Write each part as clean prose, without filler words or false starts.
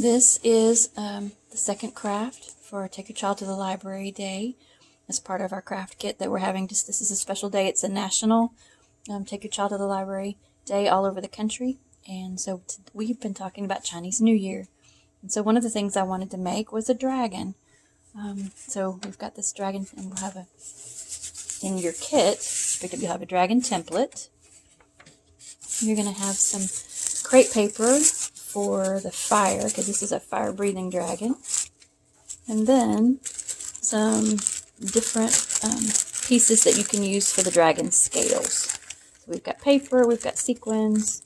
This is the second craft for Take Your Child to the Library Day as part of our craft kit that we're having. This is a special day. It's a national Take Your Child to the Library Day all over the country. And so we've been talking about Chinese New Year. And so one of the things I wanted to make was a dragon. So we've got this dragon, and we'll have in your kit, you'll have a dragon template. You're going to have some crepe paper for the fire, because this is a fire-breathing dragon. And then some different pieces that you can use for the dragon scales. So we've got paper, we've got sequins,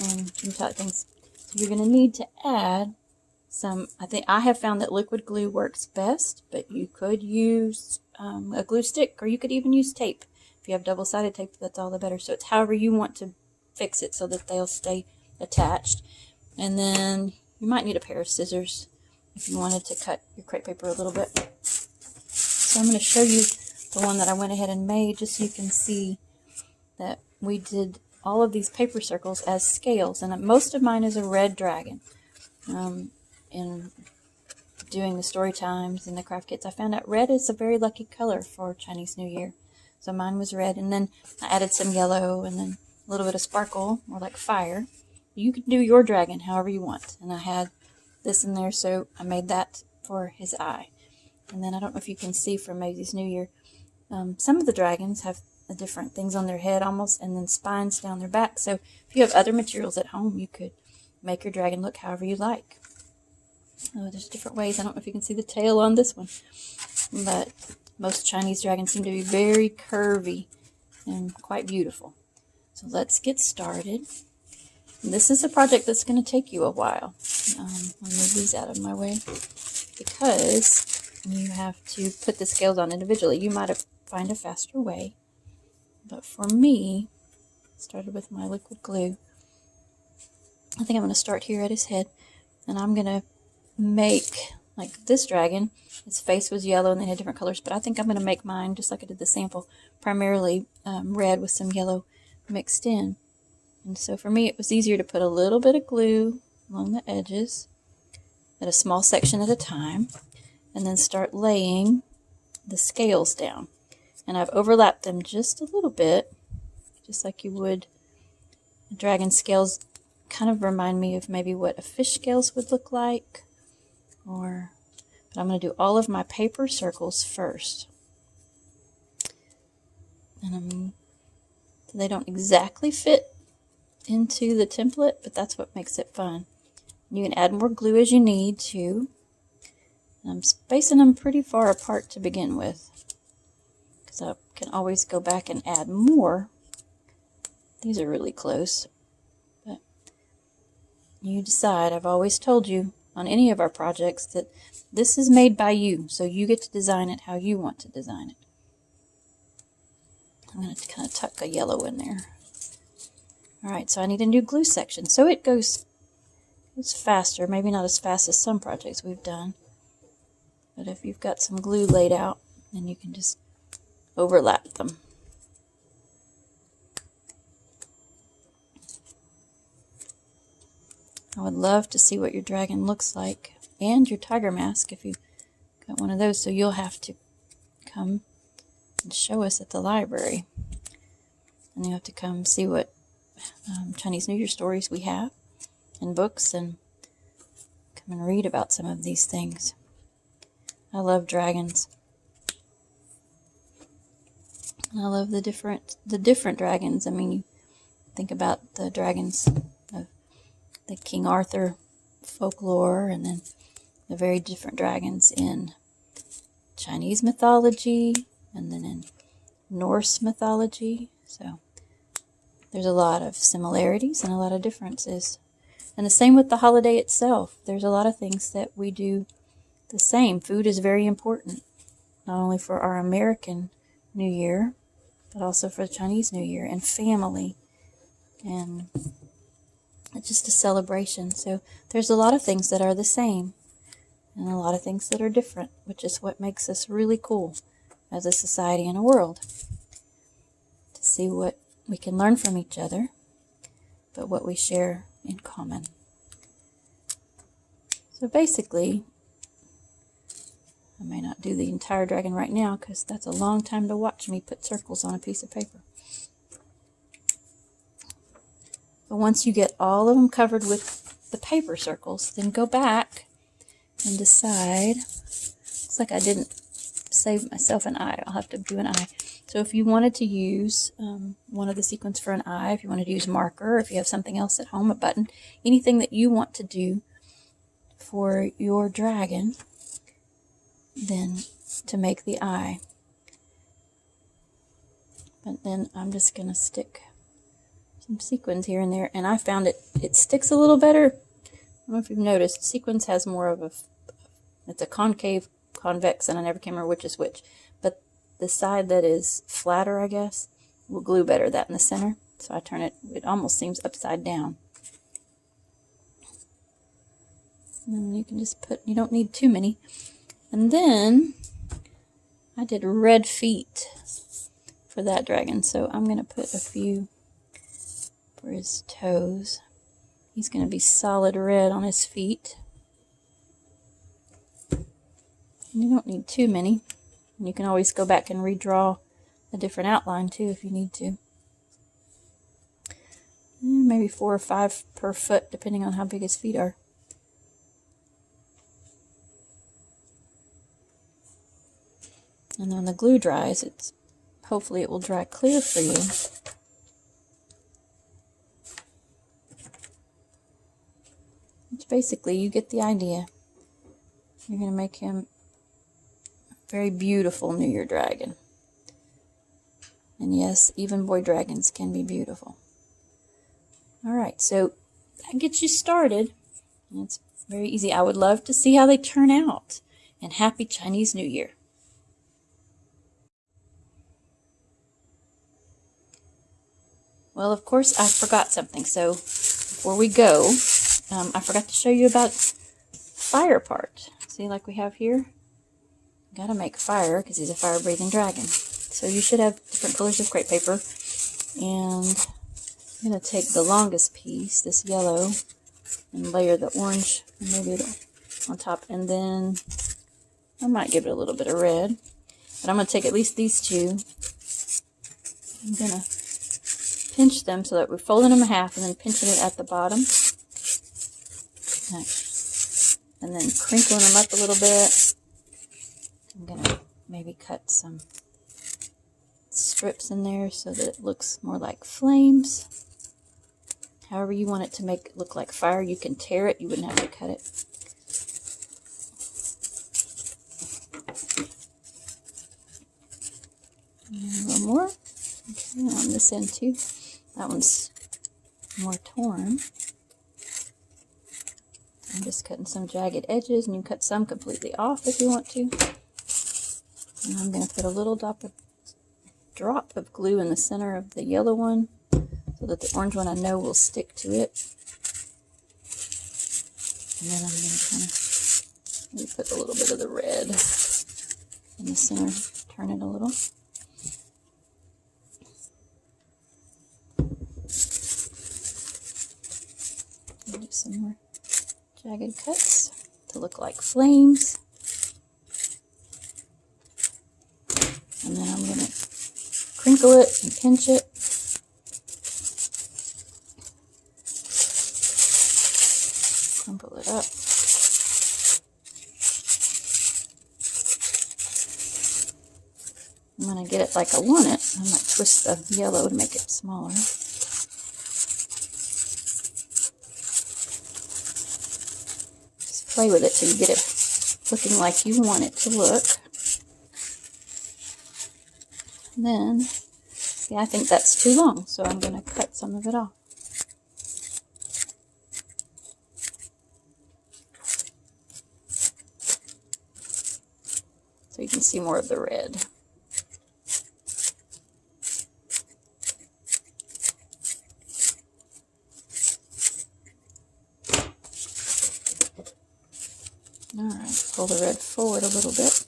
and some type things. So you're going to need to add some, I have found that liquid glue works best, but you could use a glue stick, or you could even use tape. If you have double-sided tape, that's all the better. So it's however you want to fix it so that they'll stay attached. And then you might need a pair of scissors if you wanted to cut your crepe paper a little bit. So I'm going to show you the one that I went ahead and made, just so you can see that we did all of these paper circles as scales. And most of mine is a red dragon. In doing the story times and the craft kits, I found out red is a very lucky color for Chinese New Year. So mine was red, and then I added some yellow and then a little bit of sparkle, or like fire. You can do your dragon however you want. And I had this in there, so I made that for his eye. And then I don't know if you can see from Maisie's New Year, some of the dragons have different things on their head almost, and then spines down their back. So if you have other materials at home, you could make your dragon look however you like. There's different ways. I don't know if you can see the tail on this one, but most Chinese dragons seem to be very curvy and quite beautiful. So let's get started. This is a project that's going to take you a while. I'll move these out of my way because you have to put the scales on individually. You might have find a faster way, but for me, I started with my liquid glue. I think I'm going to start here at his head, and I'm going to make, like this dragon, his face was yellow and they had different colors, but I think I'm going to make mine, just like I did the sample, primarily red with some yellow mixed in. And so for me, it was easier to put a little bit of glue along the edges at a small section at a time, and then start laying the scales down. And I've overlapped them just a little bit, just like you would. The dragon scales kind of remind me of maybe what a fish scales would look like. But I'm going to do all of my paper circles first. And they don't exactly fit into the template, but that's what makes it fun. You can add more glue as you need to. I'm spacing them pretty far apart to begin with, because I can always go back and add more. These are really close, but you decide. I've always told you on any of our projects that this is made by you, so you get to design it how you want to design it. I'm going to kind of tuck a yellow in there. Alright, so I need a new glue section. So it goes faster, maybe not as fast as some projects we've done. But if you've got some glue laid out, then you can just overlap them. I would love to see what your dragon looks like, and your tiger mask if you got one of those, so you'll have to come and show us at the library. And you have to come see what Chinese New Year stories we have and books, and come and read about some of these things. I love dragons. And I love the different dragons. I mean, you think about the dragons of the King Arthur folklore, and then the very different dragons in Chinese mythology, and then in Norse mythology. So there's a lot of similarities and a lot of differences. And the same with the holiday itself. There's a lot of things that we do the same. Food is very important, not only for our American New Year, but also for the Chinese New Year, and family, and it's just a celebration. So there's a lot of things that are the same, and a lot of things that are different, which is what makes us really cool as a society and a world. To see what we can learn from each other, but what we share in common. So basically, I may not do the entire dragon right now because that's a long time to watch me put circles on a piece of paper. But once you get all of them covered with the paper circles, then go back and decide. Looks like I didn't save myself an eye. I'll have to do an eye. So if you wanted to use one of the sequins for an eye, if you wanted to use marker, if you have something else at home, a button, anything that you want to do for your dragon, then to make the eye. But then I'm just going to stick some sequins here and there, and I found it sticks a little better. I don't know if you've noticed, sequins has more of it's a concave, convex, and I never can remember which is which. But the side that is flatter, I guess, will glue better. That in the center. So I turn it, it almost seems upside down. And then you can just put, you don't need too many. And then I did red feet for that dragon, so I'm going to put a few for his toes. He's going to be solid red on his feet. And you don't need too many. And you can always go back and redraw a different outline too if you need to. Maybe 4 or 5 per foot, depending on how big his feet are. And when the glue dries, hopefully it will dry clear for you. Which basically, you get the idea. You're going to make him a very beautiful New Year dragon. And yes, even boy dragons can be beautiful. Alright, so that gets you started. And it's very easy. I would love to see how they turn out. And happy Chinese New Year. Well, of course, I forgot something. So before we go, I forgot to show you about fire part. See, like we have here? Got to make fire because he's a fire-breathing dragon. So you should have different colors of crepe paper. And I'm going to take the longest piece, this yellow, and layer the orange and maybe on top. And then I might give it a little bit of red. But I'm going to take at least these two. I'm going to pinch them so that we're folding them in half and then pinching it at the bottom. And then crinkling them up a little bit. I'm going to maybe cut some strips in there so that it looks more like flames. However you want it to make it look like fire, you can tear it. You wouldn't have to cut it. And a little more. Okay, on this end too. That one's more torn. I'm just cutting some jagged edges, and you can cut some completely off if you want to. And I'm going to put a little drop of glue in the center of the yellow one so that the orange one I know will stick to it. And then I'm going to kind of maybe put a little bit of the red in the center, turn it a little. And do some more jagged cuts to look like flames. And then I'm going to crinkle it and pinch it. Crumple it up. I'm going to get it like I want it. I might twist the yellow to make it smaller. Just play with it till you get it looking like you want it to look. And then, see, I think that's too long, so I'm going to cut some of it off. So you can see more of the red. Alright, pull the red forward a little bit.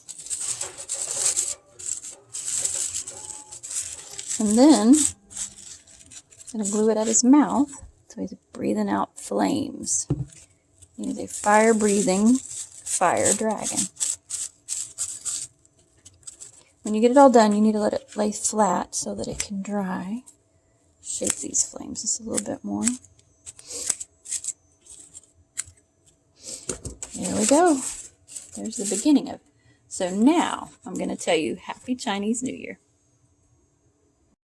And then, I'm going to glue it at his mouth so he's breathing out flames. He is a fire-breathing fire dragon. When you get it all done, you need to let it lay flat so that it can dry. Shake these flames just a little bit more. There we go. There's the beginning of it. So now I'm going to tell you Happy Chinese New Year.